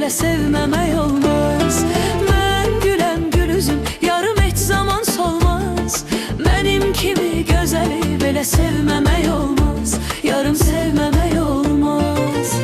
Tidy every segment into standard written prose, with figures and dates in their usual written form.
belə sevməmək olmaz. Mən güləm gül üzüm, yarım heç zaman solmaz. Mənim kimi gözəli belə sevməmək olmaz. Yarım sevməmək olmaz.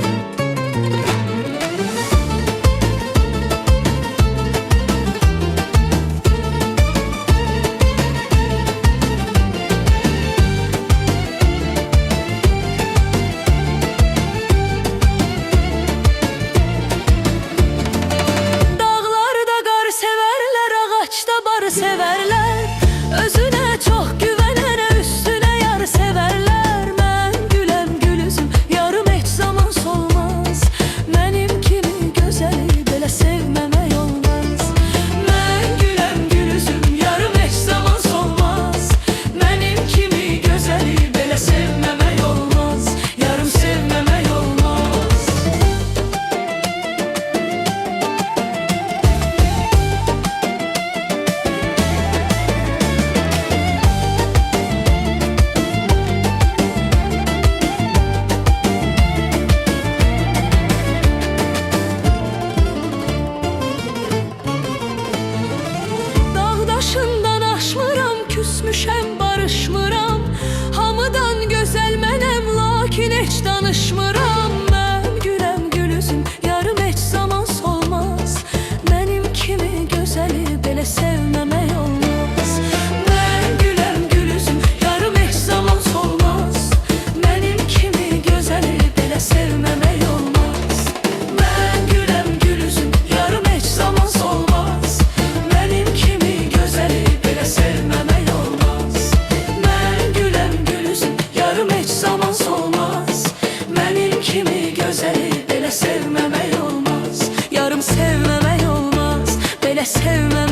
Severler, özüne çok güvenene üstüne yar severler. Ben gülem gül üzüm, yarım hiç zaman solmaz. Benim kimi gözeli böyle sevmemek olmaz. Ben gülem gül üzüm, yarım hiç zaman solmaz. Benim kimi gözeli böyle sevmemek olmaz. Yarım sevmemek olmaz. Başından aşmıram, küsmüşəm, barışmıram. Hamıdan gözəl mənəm, lakin heç danışmıram. Mən güləm gül üzüm, yarım heç zaman solmaz. Mənim kimi gözəli belə sevməmək olmaz. Mən güləm gül üzüm, yarım heç zaman solmaz. Mənim kimi gözəli belə sevməmək olmaz. Mən güləm gül üzüm, yarım heç zaman solmaz. Mənim kimi gözəli belə sevməmək olmaz. Mən güləm gül üzüm, yarım heç zaman solmaz. Mənim kimi gözəli belə sevməmək olmaz. Yarım sevməmək olmaz, belə sevməmək